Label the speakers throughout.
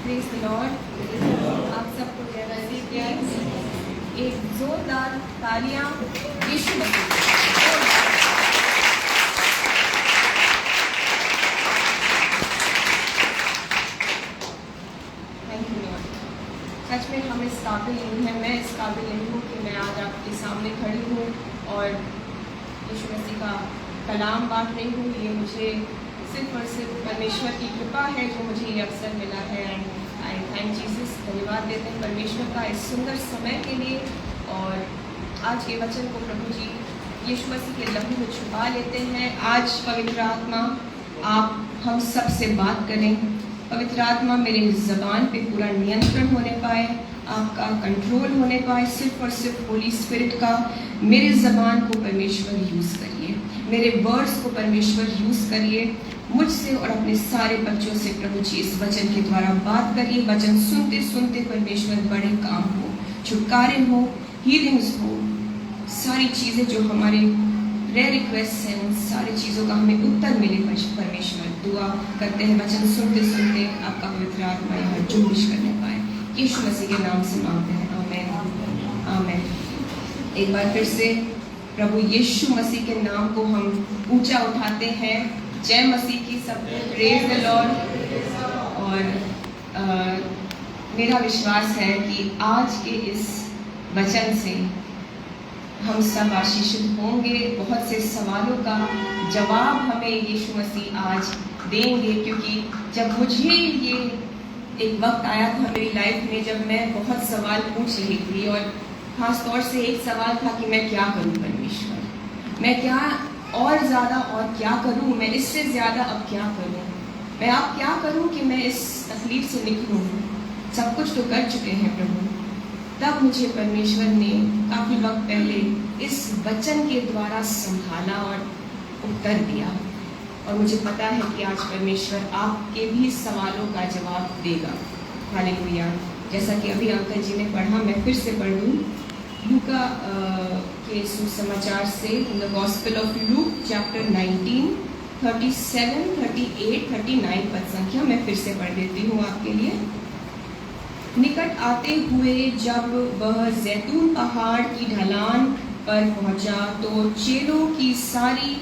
Speaker 1: Praise the Lord. आप सबको जय मसीह। एक जोरदार तालियां यीशु मसीह। Thank you lord. सच में हम इस काबिल नहीं हैं, मैं इस काबिल नहीं हूँ कि मैं आज आपके सामने खड़ी हूँ और यीशु मसीह का कलाम बांट रही हूँ। ये मुझे सिर्फ और सिर्फ परमेश्वर की कृपा है जो मुझे ये अवसर मिला है। एंड आई थैंक जीसस, धन्यवाद देते हैं परमेश्वर का इस सुंदर समय के लिए। और आज के वचन को प्रभु जी यीशु मसीह के लहू में छुपा लेते हैं। आज पवित्र आत्मा आप हम सब से बात करें। पवित्र आत्मा मेरे ज़बान पे पूरा नियंत्रण होने पाए, आपका कंट्रोल होने पाए। सिर्फ और सिर्फ होली स्पिरिट का मेरे ज़बान को परमेश्वर यूज़ करिए, मेरे वर्ड्स को परमेश्वर यूज़ करिए मुझसे और अपने सारे बच्चों से। प्रभु जी इस वचन के द्वारा बात करिए। वचन सुनते सुनते परमेश्वर बड़े काम हो, छुटकारे हो, हीलिंग्स हो, सारी चीज़ें जो हमारे प्रेयर रिक्वेस्ट हैं उन सारी चीज़ों का हमें उत्तर मिले। परमेश्वर दुआ करते हैं वचन सुनते सुनते आपका पवित्र आत्मा यहाँ जुम्बिश करने पाए। यीशु मसीह के नाम से मांगते हैं, आमीन आमीन। एक बार फिर से प्रभु यीशु मसीह के नाम को हम ऊंचा उठाते हैं। जय मसीह की सबको प्रेज द लॉर्ड। और मेरा विश्वास है कि आज के इस वचन से हम सब आशीषित होंगे। बहुत से सवालों का जवाब हमें यीशु मसीह आज देंगे, क्योंकि जब मुझे ये एक वक्त आया था मेरी लाइफ में जब मैं बहुत सवाल पूछ रही थी, और ख़ास तौर से एक सवाल था कि मैं क्या करूं परमेश्वर, मैं क्या और ज़्यादा और क्या करूं, मैं इससे ज़्यादा अब क्या करूं, मैं अब क्या करूं कि मैं इस तकलीफ से निकलूं। सब कुछ तो कर चुके हैं प्रभु। तब मुझे परमेश्वर ने काफ़ी वक्त पहले इस वचन के द्वारा संभाला और उत्तर दिया। और मुझे पता है कि आज परमेश्वर आपके भी सवालों का जवाब देगा। हालेलुया। जैसा कि अभी अंकल जी ने पढ़ा, मैं फिर से पढ़ लूँ लूका के सुसमाचार से, the gospel of Luke chapter 19 37 38 39 पद संख्या मैं फिर से पढ़ देती हूँ आपके लिए। निकट आते हुए जब वह जैतून पहाड़ की ढलान पर पहुंचा तो चेलों की सारी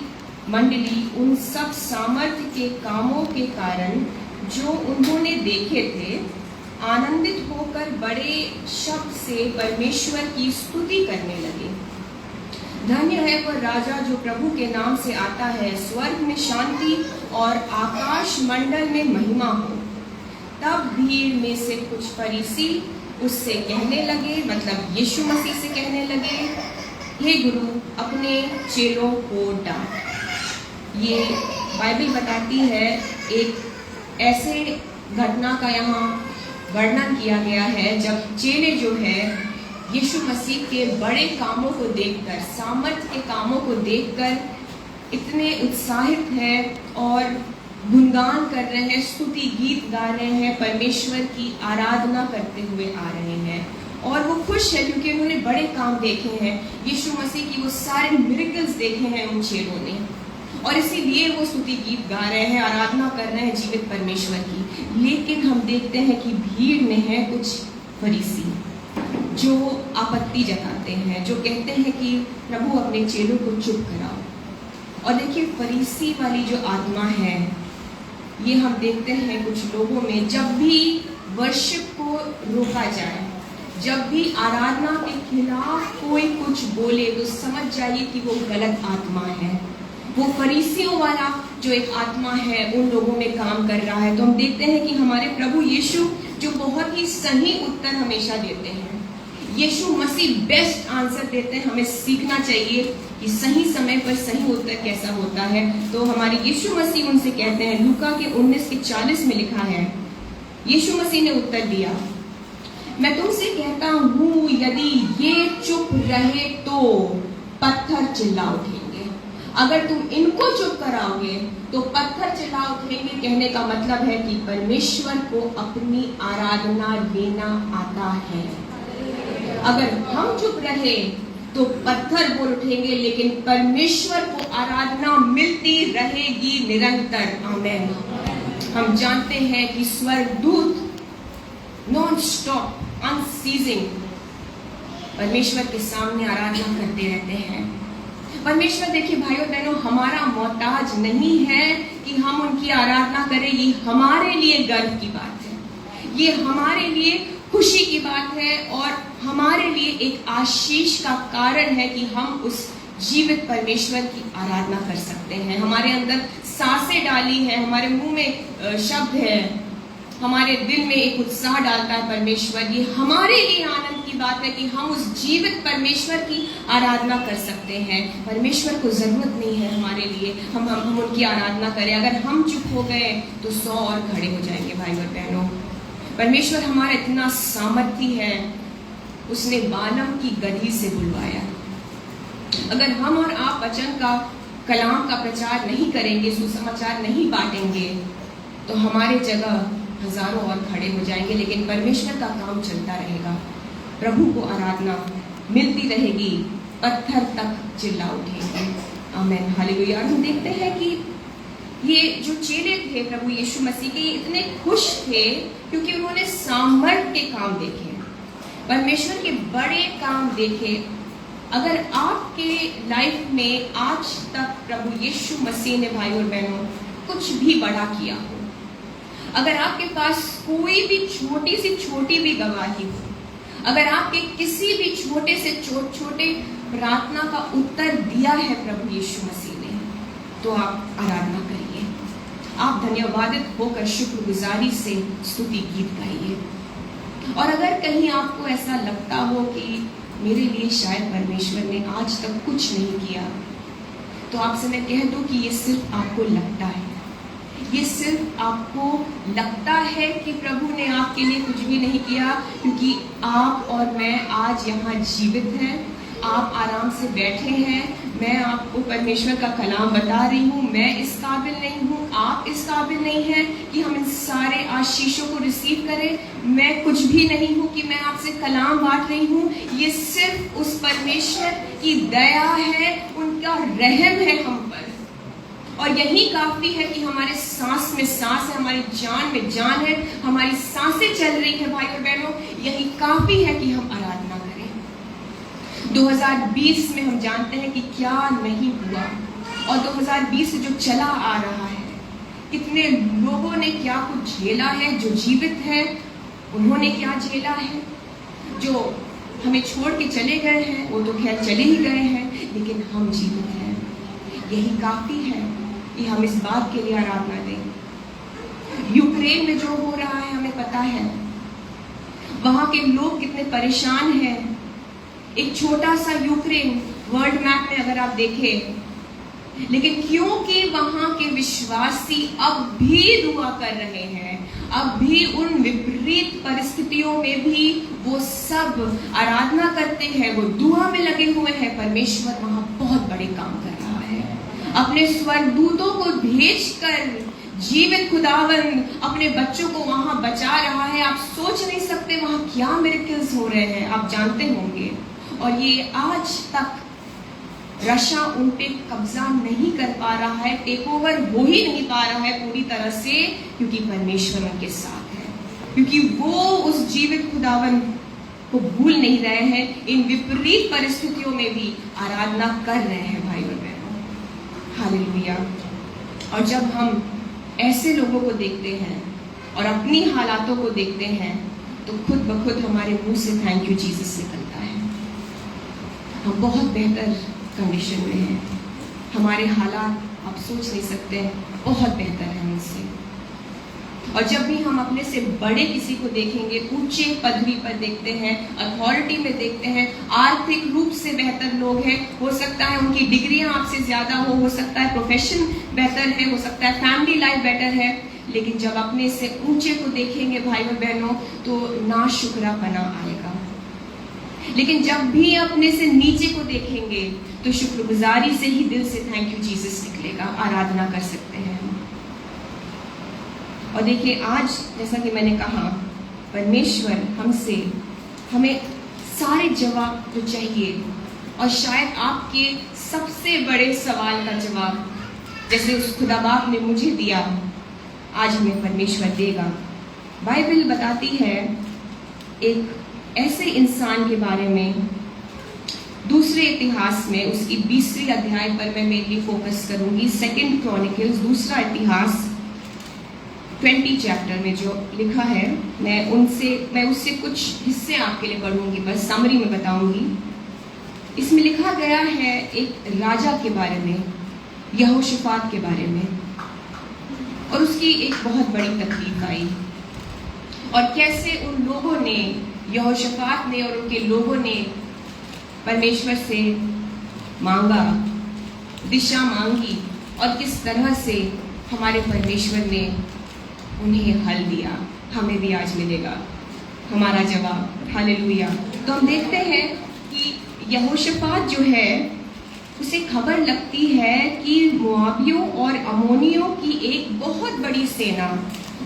Speaker 1: मंडली उन सब सामर्थ्य के कामों के कारण जो उन्होंने देखे थे आनंदित होकर बड़े शब्द से परमेश्वर की स्तुति करने लगे। धन्य है वह राजा जो प्रभु के नाम से आता है, स्वर्ग में शांति और आकाश मंडल में महिमा हो। तब भीड़ में से कुछ फरीसी उससे कहने लगे, मतलब यीशु मसीह से कहने लगे, हे गुरु अपने चेलों को डांट। ये बाइबल बताती है, एक ऐसे घटना का यहाँ वर्णन किया गया है जब चेले जो है यीशु मसीह के बड़े कामों को देखकर, सामर्थ्य के कामों को देखकर इतने उत्साहित हैं और गुणगान कर रहे हैं, स्तुति गीत गा रहे हैं, परमेश्वर की आराधना करते हुए आ रहे हैं। और वो खुश है क्योंकि उन्होंने बड़े काम देखे हैं, यीशु मसीह की वो सारे मिरेकल्स देखे हैं उन चेलों ने, और इसीलिए वो स्तुति गीत गा रहे हैं, आराधना कर रहे हैं जीवित परमेश्वर की। लेकिन हम देखते हैं कि भीड़ में है कुछ फरीसी जो आपत्ति जताते हैं, जो कहते हैं कि प्रभु अपने चेलों को चुप कराओ। और देखिए फरीसी वाली जो आत्मा है ये हम देखते हैं कुछ लोगों में, जब भी वर्शिप को रोका जाए, जब भी आराधना के खिलाफ कोई कुछ बोले तो समझ जाइए कि वो गलत आत्मा है। वो फरीसियों वाला जो एक आत्मा है उन लोगों में काम कर रहा है। तो हम देखते हैं कि हमारे प्रभु यीशु जो बहुत ही सही उत्तर हमेशा देते हैं, यीशु मसीह बेस्ट आंसर देते हैं। हमें सीखना चाहिए कि सही समय पर सही उत्तर कैसा होता है। तो हमारे यीशु मसीह उनसे कहते हैं, लूका के 19:40 में लिखा है, यीशु मसीह ने उत्तर दिया, मैं तुमसे कहता हूँ यदि ये चुप रहे तो पत्थर चिल्ला उठेंगे। अगर तुम इनको चुप कराओगे तो पत्थर चिल्ला उठेंगे। कहने का मतलब है कि परमेश्वर को अपनी आराधना देना आता है। अगर हम चुप रहे तो पत्थर बोल उठेंगे, लेकिन परमेश्वर को आराधना मिल मिलती रहेगी निरंतर। आमेन। हम जानते हैं कि स्वर्गदूत नॉन स्टॉप अनसीजिंग परमेश्वर के सामने आराधना करते रहते हैं। परमेश्वर, देखिए भाइयों बहनों, हमारा मोहताज नहीं है कि हम उनकी आराधना करें। ये हमारे लिए गर्व की बात है, ये हमारे लिए खुशी की बात है और हमारे लिए एक आशीष का कारण है कि हम उस जीवित परमेश्वर की आराधना कर सकते हैं। हमारे अंदर सांसें डाली है, हमारे मुंह में शब्द है, हमारे दिल में एक उत्साह डालता है परमेश्वर। ये हमारे लिए आनंद की बात है कि हम उस जीवित परमेश्वर की आराधना कर सकते हैं। परमेश्वर को जरूरत नहीं है हमारे लिए हम उनकी आराधना करें। अगर हम चुप हो गए तो 100 और खड़े हो जाएंगे। भाई और बहनों, परमेश्वर हमारा इतना सामर्थी है, उसने बालम की गदही से बुलवाया। अगर हम और आप वचन का, कलाम का प्रचार नहीं करेंगे, सुसमाचार नहीं बांटेंगे, तो हमारे जगह हजारों और खड़े हो जाएंगे, लेकिन परमेश्वर का काम चलता रहेगा। प्रभु को आराधना मिलती रहेगी, पत्थर तक चिल्ला उठेंगे। आमीन, हालेलुया। हम देखते हैं कि ये जो चेले थे प्रभु यीशु मसीह के, इतने खुश थे क्योंकि उन्होंने सामर्थ के काम देखे, परमेश्वर के बड़े काम देखे। अगर आपके लाइफ में आज तक प्रभु यीशु मसीह ने भाई और बहनों कुछ भी बड़ा किया हो, अगर आपके पास कोई भी छोटी भी गवाही हो, अगर आपके किसी भी छोटे से छोटे प्रार्थना का उत्तर दिया है प्रभु यीशु मसीह ने, तो आप आराधना करिए, आप धन्यवादित होकर शुक्रगुजारी से स्तुति गीत गाइए। और अगर कहीं आपको ऐसा लगता हो कि मेरे लिए शायद परमेश्वर ने आज तक कुछ नहीं किया, तो आपसे मैं कह दूं कि ये सिर्फ आपको लगता है, ये सिर्फ आपको लगता है कि प्रभु ने आपके लिए कुछ भी नहीं किया, क्योंकि आप और मैं आज यहाँ जीवित हैं, आप आराम से बैठे हैं। मैं आपको परमेश्वर का कलाम बता रही हूँ। मैं इस काबिल नहीं हूँ, आप इस काबिल नहीं हैं कि हम इन सारे आशीषों को रिसीव करें। मैं कुछ भी नहीं हूँ कि मैं आपसे कलाम बांट रही हूँ। ये सिर्फ उस परमेश्वर की दया है, उनका रहम है हम पर। और यही काफी है कि हमारे सांस में सांस है, हमारी जान में जान है, हमारी सांसें चल रही है भाई और बहनों। यही काफी है कि हम आराधना करें। 2020 में हम जानते हैं कि क्या नहीं हुआ, और 2020 जो चला आ रहा है, कितने लोगों ने क्या कुछ झेला है। जो जीवित है उन्होंने क्या झेला है, जो हमें छोड़ के चले गए हैं वो तो खैर चले ही गए हैं, लेकिन हम जीवित हैं। यही काफी है कि हम इस बात के लिए आराधना दें। यूक्रेन में जो हो रहा है हमें पता है, वहां के लोग कितने परेशान हैं। एक छोटा सा यूक्रेन वर्ल्ड मैप में अगर आप देखें, लेकिन क्योंकि वहां के विश्वासी अब भी दुआ कर रहे हैं, अब भी उन विपरीत परिस्थितियों में भी वो सब आराधना करते हैं, वो दुआ में लगे हुए हैं, परमेश्वर वहां बहुत बड़े काम कर रहा है। अपने स्वर्गदूतों को भेजकर जीवित खुदावंद अपने बच्चों को वहां बचा रहा है। आप सोच नहीं सकते वहां क्या मिरेकल्स हो रहे हैं, आप जानते होंगे। और ये आज तक रशिया उन पे कब्जा नहीं कर पा रहा है, टेक ओवर हो ही नहीं पा रहा है पूरी तरह से, क्योंकि परमेश्वर उनके साथ है, क्योंकि वो उस जीवित खुदावन को भूल नहीं रहे हैं। इन विपरीत परिस्थितियों में भी आराधना कर रहे हैं भाई और बहनों। हालेलुया। और जब हम ऐसे लोगों को देखते हैं और अपनी हालातों को देखते हैं, तो खुद ब खुद हमारे मुंह से थैंक यू जीसस निकलता है। हम बहुत बेहतर कंडीशन में हैं, हमारे हालात आप सोच नहीं सकते, बहुत बेहतर है हमसे। और जब भी हम अपने से बड़े किसी को देखेंगे, ऊंचे पदवी पर देखते हैं, अथॉरिटी में देखते हैं, आर्थिक रूप से बेहतर लोग हैं, हो सकता है उनकी डिग्रियां आपसे ज्यादा हो सकता है प्रोफेशन बेहतर है, हो सकता है फैमिली लाइफ बेटर है, लेकिन जब अपने से ऊंचे को देखेंगे भाई और बहनों, तो नाशुक्रापना आएगा। लेकिन जब भी अपने से नीचे को देखेंगे तो शुक्रगुजारी से ही दिल से थैंक यू जीसस निकलेगा, आराधना कर सकते हैं। और देखिए आज जैसा कि मैंने कहा, परमेश्वर हमसे हमें सारे जवाब जो चाहिए, और शायद आपके सबसे बड़े सवाल का जवाब जैसे उस खुदा बाप ने मुझे दिया, आज हमें परमेश्वर देगा। बाइबल बताती है एक ऐसे इंसान के बारे में, दूसरे इतिहास में उसकी 20वीं अध्याय पर मैं मेनली फोकस करूंगी। 2 क्रॉनिकल्स दूसरा इतिहास 20 चैप्टर में जो लिखा है, मैं उससे कुछ हिस्से आपके लिए पढ़ूंगी, बस समरी में बताऊंगी। इसमें लिखा गया है एक राजा के बारे में, यहोशाफात के बारे में, और उसकी एक बहुत बड़ी तकलीफ आई और कैसे उन लोगों ने, यहोशाफात ने और उनके लोगों ने परमेश्वर से मांगा, दिशा मांगी, और किस तरह से हमारे परमेश्वर ने उन्हें हल दिया। हमें भी आज मिलेगा हमारा जवाब। हालेलुया। तो हम देखते हैं कि यहोशाफात जो है, उसे खबर लगती है कि मोआबियों और अमोनियों की एक बहुत बड़ी सेना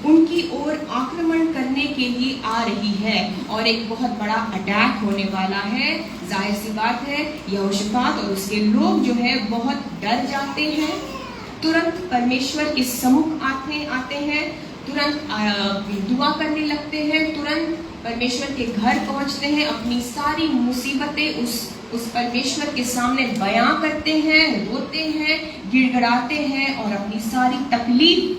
Speaker 1: उनकी ओर आक्रमण करने के लिए आ रही है और एक बहुत बड़ा अटैक होने वाला है। जाहिर सी बात है, यहोशाफात और उसके लोग जो है बहुत डर जाते हैं, तुरंत परमेश्वर के सम्मुख आते हैं, तुरंत दुआ करने लगते हैं, तुरंत परमेश्वर के घर पहुंचते हैं, अपनी सारी मुसीबतें उस परमेश्वर के सामने बयां करते हैं, रोते हैं, गिड़गिड़ाते हैं और अपनी सारी तकलीफ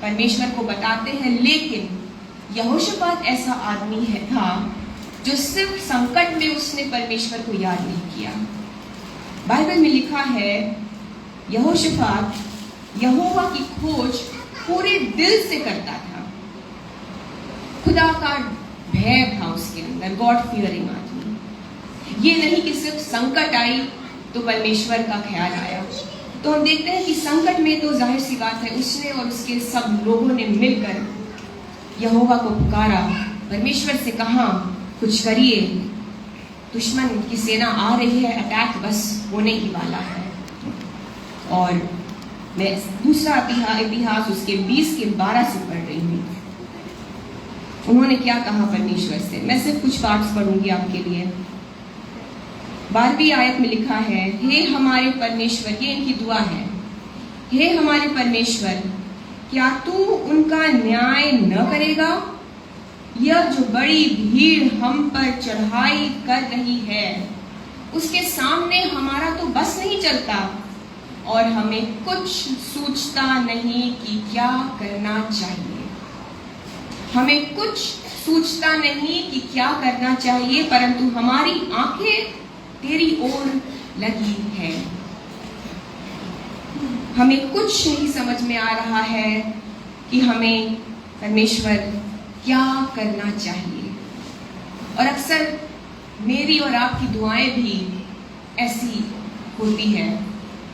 Speaker 1: परमेश्वर को बताते हैं। लेकिन यहोशाफात ऐसा आदमी था जो सिर्फ संकट में उसने परमेश्वर को याद नहीं किया। बाइबल में लिखा है, यहोशाफात यहोवा की खोज पूरे दिल से करता था। खुदा का भय था उसके अंदर, गॉड फियरिंग आदमी। ये नहीं कि सिर्फ संकट आई तो परमेश्वर का ख्याल आया। तो हम देखते हैं कि संकट में तो जाहिर सी बात है, उसने और उसके सब लोगों ने मिलकर यहोवा को पुकारा, परमेश्वर से कहा कुछ करिए, दुश्मन की सेना आ रही है, अटैक बस होने ही वाला है। और मैं दूसरा इतिहास उसके 20 के 12 से पढ़ रही हूँ। उन्होंने क्या कहा परमेश्वर से, मैं सिर्फ कुछ पार्ट्स पढ़ूंगी आपके लिए। 12वीं आयत में लिखा है, हे हमारे परमेश्वर, ये इनकी दुआ है, हे हमारे परमेश्वर, क्या तू उनका न्याय न करेगा? यह जो बड़ी भीड़ हम पर चढ़ाई कर रही है, उसके सामने हमारा तो बस नहीं चलता और हमें कुछ सूझता नहीं कि क्या करना चाहिए। हमें कुछ सूझता नहीं कि क्या करना चाहिए, परंतु हमारी आंखें तेरी ओर लगी है। हमें कुछ नहीं समझ में आ रहा है कि हमें परमेश्वर क्या करना चाहिए। और अक्सर मेरी और आपकी दुआएं भी ऐसी होती है।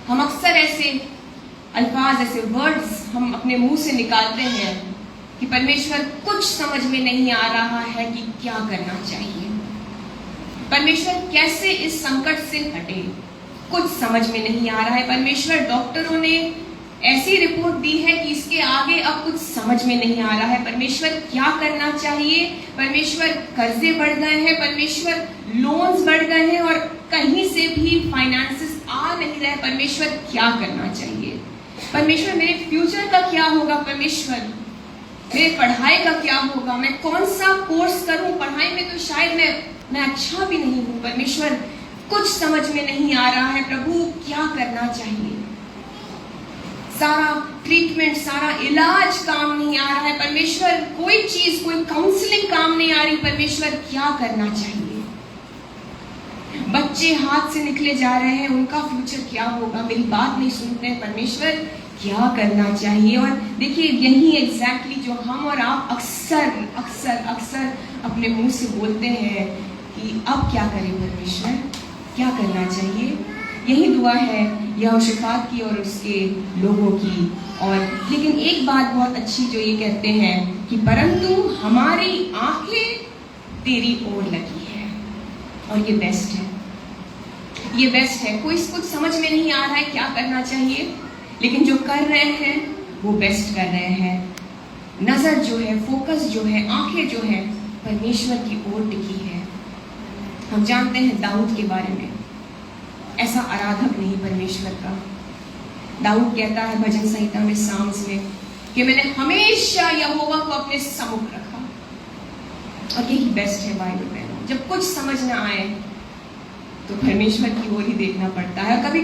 Speaker 1: हम अक्सर ऐसे अल्फाज, ऐसे वर्ड्स हम अपने मुंह से निकालते हैं कि परमेश्वर कुछ समझ में नहीं आ रहा है कि क्या करना चाहिए, परमेश्वर कैसे इस संकट से हटे, कुछ समझ में नहीं आ रहा है। परमेश्वर, डॉक्टरों ने ऐसी रिपोर्ट दी है कि इसके आगे अब कुछ समझ में नहीं आ रहा है। परमेश्वर क्या करना चाहिए? परमेश्वर, कर्जे बढ़ गए हैं, परमेश्वर लोन्स बढ़ गए हैं और कहीं से भी फाइनेंसेस आ नहीं रहे। परमेश्वर क्या करना चाहिए? परमेश्वर, मेरे फ्यूचर का क्या होगा? परमेश्वर, मेरे पढ़ाई का क्या होगा? मैं कौन सा कोर्स करूं? पढ़ाई में तो शायद मैं अच्छा भी नहीं हूं। परमेश्वर, कुछ समझ में नहीं आ रहा है। प्रभु, क्या करना चाहिए? सारा ट्रीटमेंट, सारा इलाज काम नहीं आ रहा है। परमेश्वर, कोई चीज, कोई काउंसलिंग काम नहीं आ रही। परमेश्वर, क्या करना चाहिए? बच्चे हाथ से निकले जा रहे हैं, उनका फ्यूचर क्या होगा? मेरी बात नहीं सुनते हैं। परमेश्वर, क्या करना चाहिए? और देखिए, यही एग्जैक्टली जो हम और आप अक्सर अक्सर अक्सर अपने मुंह से बोलते हैं कि अब क्या करें परमेश्वर, क्या करना चाहिए? यही दुआ है यहोशाफात की और उसके लोगों की। और लेकिन एक बात बहुत अच्छी जो ये कहते हैं कि परंतु हमारी आंखें तेरी ओर लगी है। और ये बेस्ट है, ये बेस्ट है। कोई कुछ समझ में नहीं आ रहा है क्या करना चाहिए, लेकिन जो कर रहे हैं वो बेस्ट कर रहे हैं। नजर जो है, फोकस जो है, आंखें जो है, परमेश्वर की ओर टिकी है। हम जानते हैं दाऊद के बारे में, ऐसा आराधक नहीं परमेश्वर का, दाऊद कहता है भजन संहिता में, साम्स में, कि मैंने हमेशा यहोवा को अपने सम्मुख रखा। और यही बेस्ट है बाइबल में। जब कुछ समझ ना आए तो परमेश्वर की ओर ही देखना पड़ता है। कभी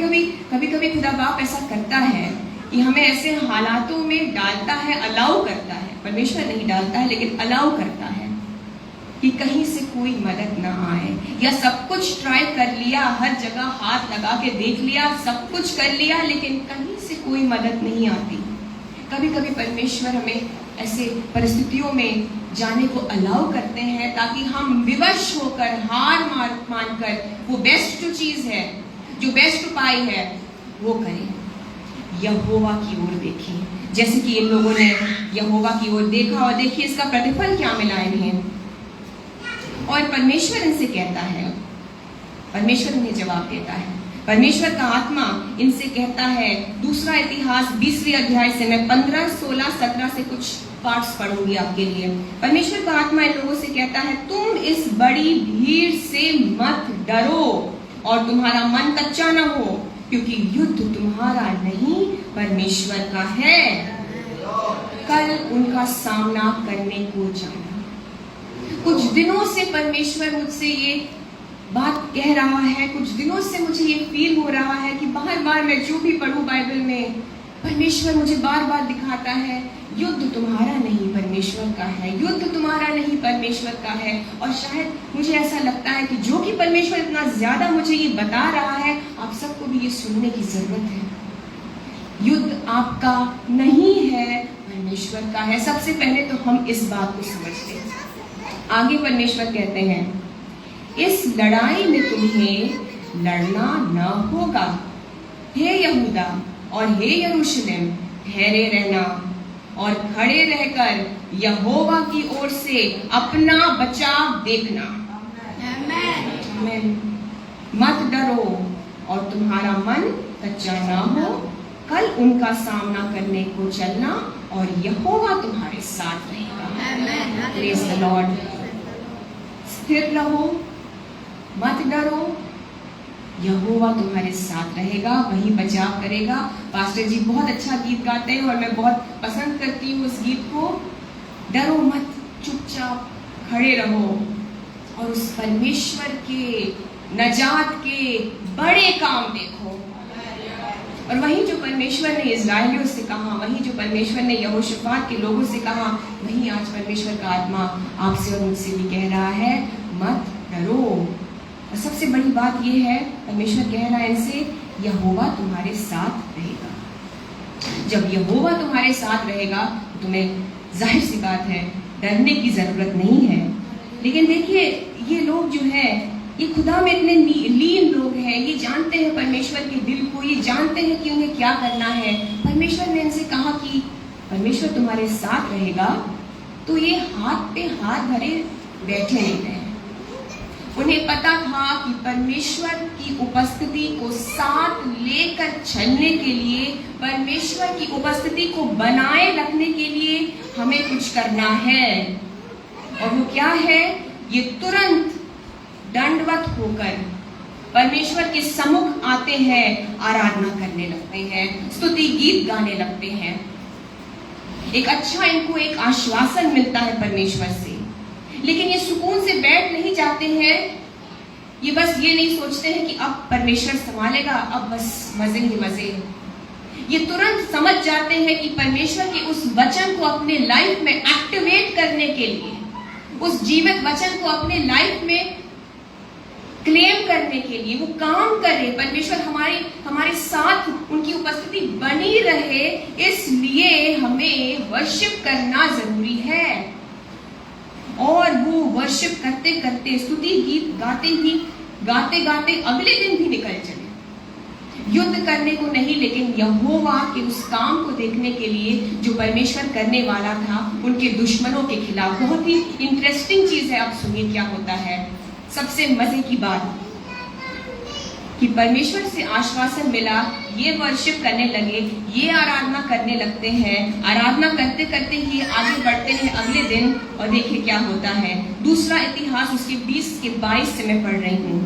Speaker 1: कभी खुदा बाप ऐसा करता है कि हमें ऐसे हालातों में डालता है, अलाउ करता है। परमेश्वर नहीं डालता है लेकिन अलाउ करता है कि कहीं से कोई मदद ना आए, या सब कुछ ट्राई कर लिया, हर जगह हाथ लगा के देख लिया, सब कुछ कर लिया, लेकिन कहीं से कोई मदद नहीं आती। कभी कभी परमेश्वर हमें ऐसे परिस्थितियों में जाने को अलाउ करते हैं ताकि हम विवश होकर, हार मानकर वो बेस्ट जो चीज है, जो बेस्ट उपाय है, वो करें, यहोवा की ओर देखें। जैसे कि इन लोगों ने यहोवा की ओर देखा और देखिए इसका प्रतिफल क्या मिला इन्हें। और परमेश्वर इनसे कहता है, परमेश्वर इन्हें जवाब देता है। परमेश्वर का आत्मा इनसे कहता है, दूसरा इतिहास 20वें अध्याय से मैं 15, 16, 17 से कुछ पार्ट्स पढ़ूंगी आपके लिए। परमेश्वर का आत्मा इन लोगों से कहता है, तुम इस बड़ी भीड़ से मत डरो और तुम्हारा मन कच्चा न हो, क्योंकि युद्ध तुम्हारा नहीं परमेश्वर का है। कल उनका सामना करने को जाना। कुछ दिनों से परमेश्वर मुझसे ये बात कह रहा है, कुछ दिनों से मुझे ये फील हो रहा है कि बार बार मैं जो भी पढ़ूं बाइबल में, परमेश्वर मुझे बार बार दिखाता है, युद्ध तुम्हारा नहीं परमेश्वर का है, युद्ध तुम्हारा नहीं परमेश्वर का है। और शायद मुझे ऐसा लगता है कि जो कि परमेश्वर इतना ज्यादा मुझे ये बता रहा है, आप सबको भी ये सुनने की जरूरत है। युद्ध आपका नहीं है, परमेश्वर का है। सबसे पहले तो हम इस बात को समझते हैं। आगे परमेश्वर कहते हैं, इस लड़ाई में तुम्हें लड़ना न होगा। हे यहूदा और हे यरूशलेम, ठहरे रहना और खड़े रहकर यहोवा की ओर से अपना बचाव देखना। आमीन। मत डरो और तुम्हारा मन कच्चा ना हो। कल उनका सामना करने को चलना और यहोवा तुम्हारे साथ रहेगा। Praise the Lord. स्थिर रहो, मत डरो, यहोवा तुम्हारे साथ रहेगा, वही बचाव करेगा। पास्टर जी बहुत अच्छा गीत गाते हैं और मैं बहुत पसंद करती हूँ उस गीत को। डरो मत, चुपचाप खड़े रहो और उस परमेश्वर के नजात के बड़े काम देखो। और वही जो परमेश्वर ने इस्राएलियों से कहा, वही जो परमेश्वर ने यहोशापात के लोगों से कहा, वही आज परमेश्वर का आत्मा आपसे और मुझसे भी कह रहा है, मत डरो। और सबसे बड़ी बात यह है, परमेश्वर कह रहा है इनसे, यहोवा तुम्हारे साथ रहेगा। जब यहोवा तुम्हारे साथ रहेगा तो तुम्हें जाहिर सी बात है डरने की जरूरत नहीं है। लेकिन देखिए ये लोग जो है, ये खुदा में इतने लीन लोग हैं, ये जानते हैं परमेश्वर के दिल को, ये जानते हैं कि उन्हें क्या करना है। परमेश्वर ने इनसे कहा कि परमेश्वर तुम्हारे साथ रहेगा, तो ये हाथ पे हाथ धरे बैठे नहीं रहे। उन्हें पता था कि परमेश्वर की उपस्थिति को साथ लेकर चलने के लिए, परमेश्वर की उपस्थिति को बनाए रखने के लिए हमें कुछ करना है। और वो क्या है? ये तुरंत दंडवत होकर परमेश्वर के सम्मुख आते हैं, आराधना करने लगते हैं, स्तुति गीत गाने लगते हैं। एक अच्छा इनको एक आश्वासन मिलता है परमेश्वर से। लेकिन ये सुकून से बैठ नहीं जाते हैं। ये बस ये नहीं सोचते हैं कि अब परमेश्वर संभालेगा, अब बस मजे ही मजे। ये तुरंत समझ जाते हैं कि परमेश्वर के उस वचन को अपने लाइफ में एक्टिवेट करने के लिए, उस जीवित वचन को अपने लाइफ में क्लेम करने के लिए वो काम करे। परमेश्वर हमारे साथ उनकी उपस्थिति बनी रहे, इसलिए हमें वर्शिप करना जरूरी है। और वो वर्शिप करते करते, स्तुति गीत गाते गाते अगले दिन भी निकल चले, युद्ध करने को नहीं, लेकिन यहोवा के उस काम को देखने के लिए जो परमेश्वर करने वाला था उनके दुश्मनों के खिलाफ। बहुत ही इंटरेस्टिंग चीज है, आप सुनिए क्या होता है। सबसे मजे की बात कि परमेश्वर से आश्वासन मिला, ये वर्शिप करने लगे, ये आराधना करने लगते हैं। आराधना करते करते ही आगे बढ़ते हैं अगले दिन, और देखिए क्या होता है। दूसरा इतिहास उसके 20 के 22 से मैं पढ़ रही हूँ।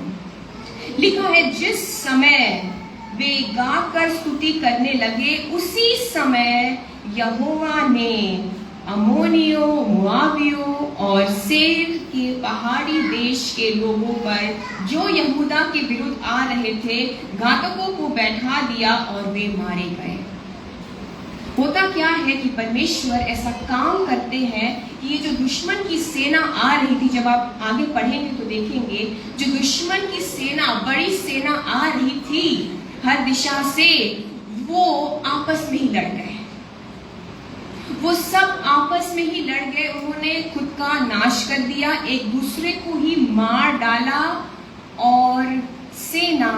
Speaker 1: लिखा है, जिस समय वे गाकर स्तुति करने लगे। उसी समय यहोवा ने अम्मोनियों, मोआबियों और सेर के पहाड़ी देश के लोगों पर जो यहूदा के विरुद्ध आ रहे थे, घातकों को बैठा दिया और वे मारे गए। होता क्या है कि परमेश्वर ऐसा काम करते हैं कि ये जो दुश्मन की सेना आ रही थी, जब आप आगे पढ़ेंगे तो देखेंगे, जो दुश्मन की सेना, बड़ी सेना आ रही थी हर दिशा से, वो आपस में ही लड़ गए। वो सब आपस में ही लड़ गए। उन्होंने खुद का नाश कर दिया, एक दूसरे को ही मार डाला और सेना,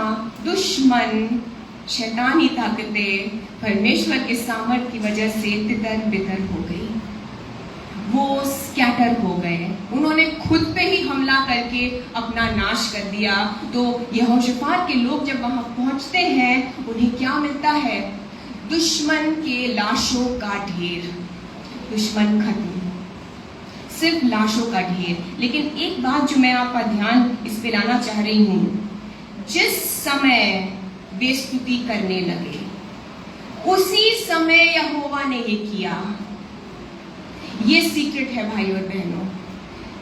Speaker 1: दुश्मन, शैतानी ताकतें परमेश्वर के सामर्थ की वजह से तितर बितर हो गई। वो स्कैटर हो गए। उन्होंने खुद पे ही हमला करके अपना नाश कर दिया। तो यहोशाफात के लोग जब वहां पहुंचते हैं, उन्हें क्या मिलता है? दुश्मन के लाशों का ढेर। दुश्मन खत्म, सिर्फ लाशों का ढेर। लेकिन एक बात जो मैं आपका ध्यान इस पे लाना चाह रही हूं, जिस समय वे स्तुति करने लगे, उसी समय यहोवा ने ये किया। ये सीक्रेट है भाई और बहनों।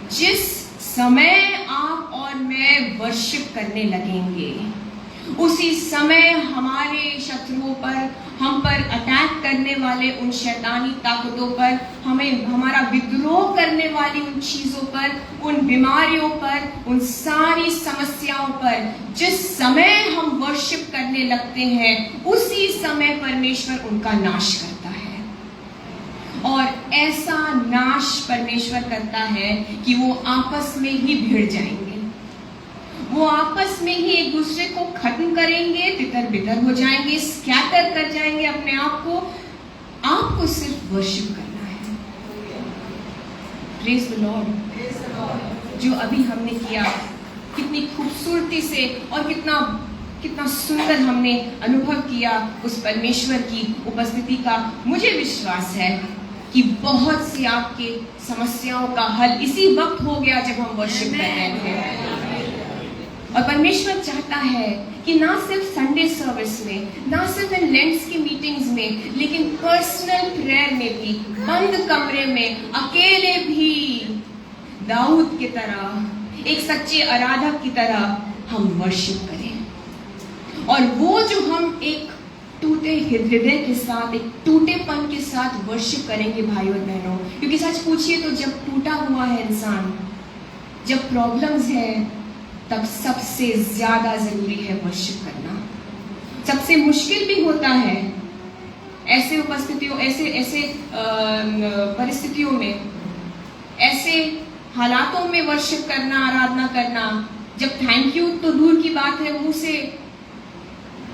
Speaker 1: जिस समय आप और मैं वर्शिप करने लगेंगे, उसी समय हमारे शत्रुओं पर, हम पर अटैक करने वाले उन शैतानी ताकतों पर, हमें हमारा विद्रोह करने वाली उन चीजों पर, उन बीमारियों पर, उन सारी समस्याओं पर जिस समय हम वर्शिप करने लगते हैं, उसी समय परमेश्वर उनका नाश करता है। और ऐसा नाश परमेश्वर करता है कि वो आपस में ही भिड़ जाएंगे। वो आपस में ही एक दूसरे को खत्म करेंगे, तितर बितर हो जाएंगे, स्कैटर कर जाएंगे अपने आप को। आपको सिर्फ वर्शिप करना है। Praise the Lord. जो अभी हमने किया, कितनी खूबसूरती से और कितना सुंदर हमने अनुभव किया उस परमेश्वर की उपस्थिति का। मुझे विश्वास है कि बहुत सी आपके समस्याओं का हल इसी वक्त हो गया जब हम वर्शिप कर रहे थे। और परमेश्वर चाहता है कि ना सिर्फ संडे सर्विस में, ना सिर्फ इन लेंट्स की मीटिंग्स में, लेकिन पर्सनल प्रेयर में भी, बंद कमरे में अकेले भी दाऊद की तरह, एक सच्चे आराधक की तरह हम वर्शिप करें। और वो जो हम एक टूटे हृदय के साथ, एक टूटेपन के साथ वर्शिप करेंगे भाई और बहनों। क्योंकि सच पूछिए तो जब टूटा हुआ है इंसान, जब प्रॉब्लम्स है, तब सबसे ज्यादा जरूरी है वर्शिप करना। सबसे मुश्किल भी होता है ऐसे उपस्थितियों, ऐसे परिस्थितियों में, ऐसे हालातों में वर्शिप करना, आराधना करना, जब थैंक यू तो दूर की बात है, मुंह से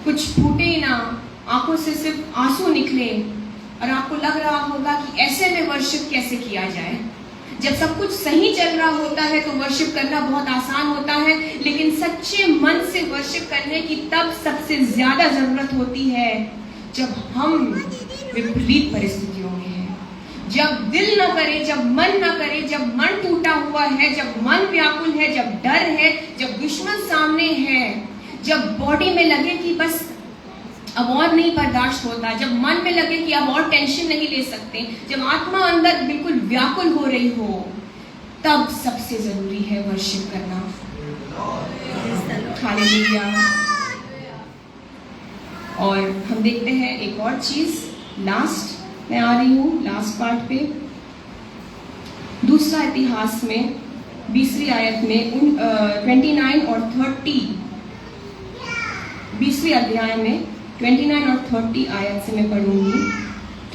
Speaker 1: कुछ फूटे ही ना, आंखों से सिर्फ आंसू निकले, और आपको लग रहा होगा कि ऐसे में वर्शिप कैसे किया जाए। जब सब कुछ सही चल रहा होता है तो वर्शिप करना बहुत आसान होता है, लेकिन सच्चे मन से वर्शिप करने की तब सबसे ज्यादा जरूरत होती है जब हम विपरीत परिस्थितियों में हैं, जब दिल न करे, जब मन न करे, जब मन टूटा हुआ है, जब मन व्याकुल है, जब डर है, जब दुश्मन सामने है, जब बॉडी में लगे कि बस अब और नहीं बर्दाश्त होता, जब मन में लगे कि अब और टेंशन नहीं ले सकते, जब आत्मा अंदर बिल्कुल व्याकुल हो रही हो, तब सबसे जरूरी है वर्शिप करना। हालेलुया। और हम देखते हैं एक और चीज, लास्ट मैं आ रही हूँ लास्ट पार्ट पे। दूसरा इतिहास में 20वीं आयत में 29 और 30, 20वीं अध्याय में 29 और 30 आयत से मैं पढ़ूंगी।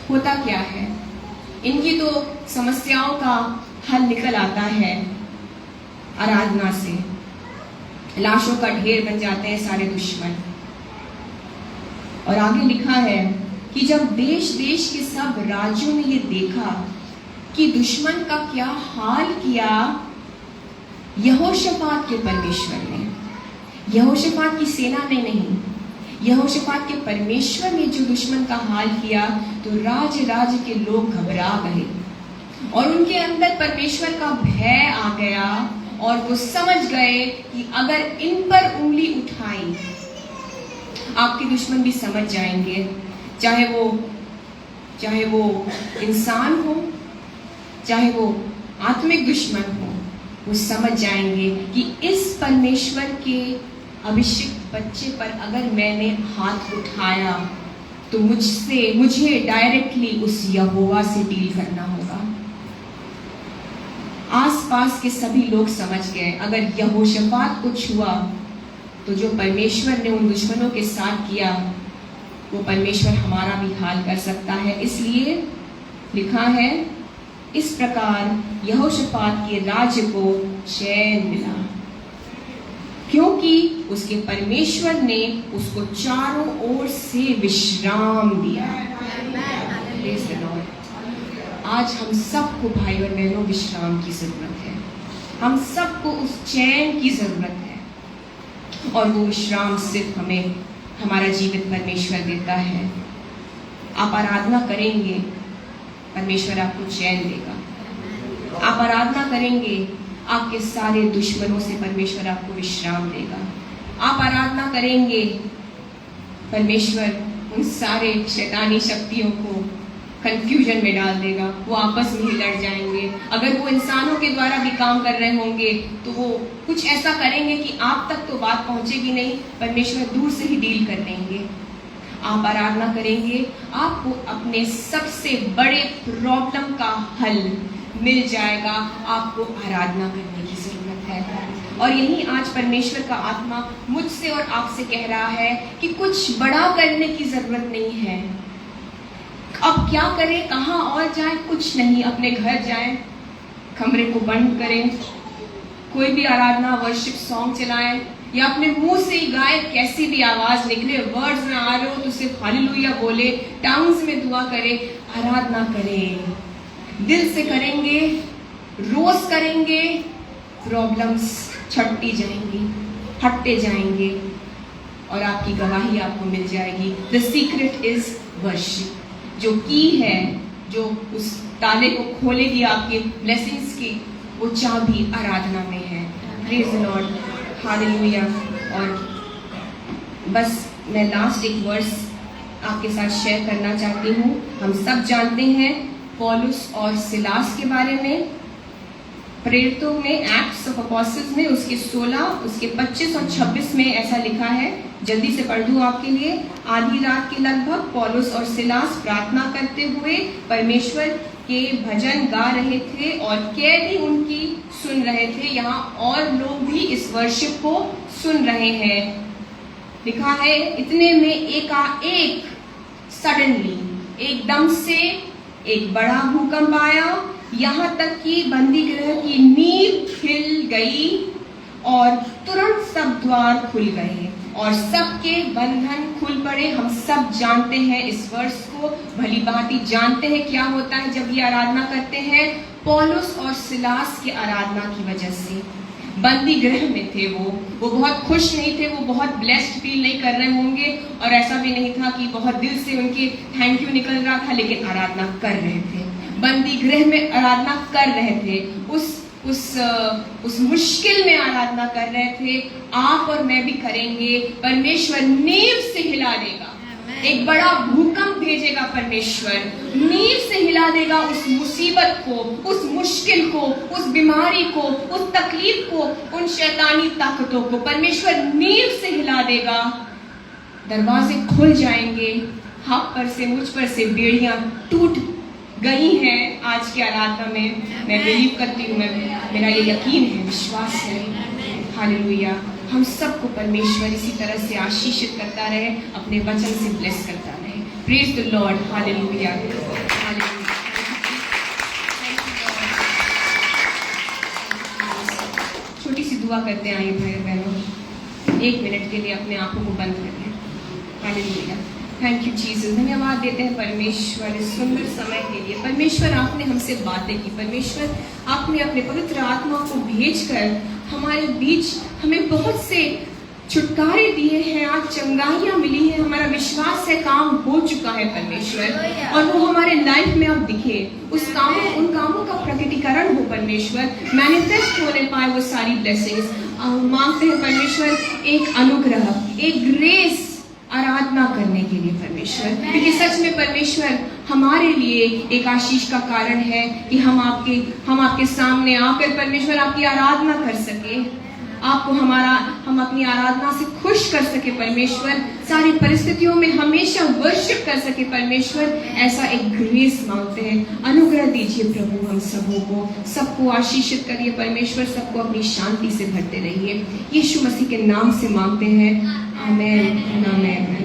Speaker 1: होता क्या है, इनकी तो समस्याओं का हल निकल आता है आराधना से। लाशों का ढेर बन जाते हैं सारे दुश्मन। और आगे लिखा है कि जब देश देश के सब राज्यों ने ये देखा कि दुश्मन का क्या हाल किया यहोशाफात के परमेश्वर ने, यहोशाफात की सेना ने नहीं, यहोशाफात के परमेश्वर ने जो दुश्मन का हाल किया, तो राज्य के लोग घबरा गए और उनके अंदर परमेश्वर का भय आ गया। और वो समझ गए कि अगर इन पर उंगली उठाई, आपके दुश्मन भी समझ जाएंगे, चाहे वो इंसान हो, चाहे वो आत्मिक दुश्मन हो, वो समझ जाएंगे कि इस परमेश्वर के अभिषिक्त बच्चे पर अगर मैंने हाथ उठाया तो मुझे डायरेक्टली उस यहोवा से डील करना होगा। आसपास के सभी लोग समझ गए, अगर यहोशाफात को छुआ तो जो परमेश्वर ने उन दुश्मनों के साथ किया वो परमेश्वर हमारा भी हाल कर सकता है। इसलिए लिखा है, इस प्रकार यहोशाफात के राज्य को चैन मिला, क्योंकि उसके परमेश्वर ने उसको चारों ओर से विश्राम दिया। आज हम सबको भाई और बहनों विश्राम की जरूरत है, हम सबको उस चैन की जरूरत है, और वो विश्राम सिर्फ हमें हमारा जीवित परमेश्वर देता है। आप आराधना करेंगे, परमेश्वर आपको चैन देगा। आप आराधना करेंगे, आपके सारे दुश्मनों से परमेश्वर आपको विश्राम देगा। आप आराधना करेंगे, परमेश्वर उन सारे शैतानी शक्तियों को कंफ्यूजन में डाल देगा, वो आपस में ही लड़ जाएंगे। अगर वो इंसानों के द्वारा भी काम कर रहे होंगे तो वो कुछ ऐसा करेंगे कि आप तक तो बात पहुंचेगी नहीं, परमेश्वर दूर से ही डील कर लेंगे। आप आराधना करेंगे, आपको अपने सबसे बड़े प्रॉब्लम का हल मिल जाएगा। आपको आराधना करने की जरूरत है, और यही आज परमेश्वर का आत्मा मुझसे और आपसे कह रहा है कि कुछ बड़ा करने की जरूरत नहीं है। अब क्या करें, कहाँ और जाएं? कुछ नहीं, अपने घर जाएं, कमरे को बंद करें, कोई भी आराधना वर्शिप सॉन्ग चलाएं, या अपने मुंह से ही गाएं, कैसी भी आवाज निकले, वर्ड्स में आ रहे हो तो सिर्फ हालेलुया बोले, टंग्स में दुआ करें, आराधना करें, दिल से करेंगे, रोज करेंगे, प्रॉब्लम्स छटती जाएंगी, हटते जाएंगे, और आपकी गवाही आपको मिल जाएगी। The secret is worship. जो की है, जो उस ताले को खोलेगी आपके ब्लेसिंग्स की, वो चाबी आराधना में है। Praise the Lord, hallelujah. और बस मैं लास्ट एक वर्स आपके साथ शेयर करना चाहती हूँ। हम सब जानते हैं पौलुस और सिलास के बारे में, प्रेरितों में, एक्ट्स ऑफ अपोस्टल्स में उसके 16, उसके 25 और 26 में ऐसा लिखा है। जल्दी से पढ़ दूं आपके लिए। आधी रात के लगभग पौलुस और सिलास प्रार्थना करते हुए परमेश्वर के भजन गा रहे थे और कैदी उनकी सुन रहे थे। यहाँ और लोग भी इस वर्शिप को सुन रहे हैं। लिखा है, इतने में एकाएक सडनली, एकदम से एक बड़ा भूकंप आया, यहाँ तक कि बंदी गृह की नींव हिल गई और तुरंत सब द्वार खुल गए और सबके बंधन खुल पड़े। हम सब जानते हैं इस वर्ष को, भली भांति जानते हैं क्या होता है जब ये आराधना करते हैं। पौलुस और सिलास के आराधना की वजह से बंदी गृह में थे, वो बहुत खुश नहीं थे, वो बहुत ब्लेस्ड फील नहीं कर रहे होंगे, और ऐसा भी नहीं था कि बहुत दिल से उनके थैंक यू निकल रहा था, लेकिन आराधना कर रहे थे, बंदी गृह में आराधना कर रहे थे, उस मुश्किल में आराधना कर रहे थे। आप और मैं भी करेंगे। परमेश्वर नींव से हिला देगा, एक बड़ा भूकंप भेजेगा परमेश्वर, नींव से हिला देगा उस मुसीबत को, उस मुश्किल को, उस बीमारी को, उस तकलीफ को, उन शैतानी ताकतों को परमेश्वर नींव से हिला देगा। दरवाजे खुल जाएंगे, आप पर से, मुझ पर से बेड़ियां टूट गई हैं आज की आराधना में। मैं बिलीव करती हूँ, मेरा ये यकीन है, विश्वास है। हालेलुया। हम सबको परमेश्वर इसी तरह से आशीषित करता रहे, अपने वचन से ब्लेस करता रहे। Praise the Lord. हालेलुया। छोटी सी दुआ करते हैं, आइए भाई बहनों, 1 मिनट के लिए अपने आंखों को बंद कर लें। हालेलुया। Thank you Jesus. धन्यवाद देते हैं परमेश्वर इस सुंदर समय के लिए। परमेश्वर आपने हमसे बातें की, परमेश्वर आपने अपने पवित्र आत्मा को भेजकर हमारे बीच हमें बहुत से छुटकारे दिए हैं, आज चंगाइयाँ मिली हैं, हमारा विश्वास है काम हो चुका है परमेश्वर, और वो हमारे लाइफ में अब दिखे, उन कामों का प्रकटीकरण हो परमेश्वर, मैनिफेस्ट होने पाए वो सारी ब्लेसिंग्स। मांगते हैं परमेश्वर एक अनुग्रह, एक ग्रेस आराधना करने के लिए परमेश्वर, क्योंकि सच में परमेश्वर हमारे लिए एक आशीष का कारण है कि हम आपके सामने आकर परमेश्वर आपकी आराधना कर सके, आपको हम अपनी आराधना से खुश कर सके परमेश्वर, सारी परिस्थितियों में हमेशा वर्शिप कर सके परमेश्वर। ऐसा एक ग्रेस मांगते हैं, अनुग्रह दीजिए प्रभु हम सबको आशीषित करिए परमेश्वर, सबको अपनी शांति से भरते रहिए। यीशु मसीह के नाम से मांगते हैं, आमेन आमेन।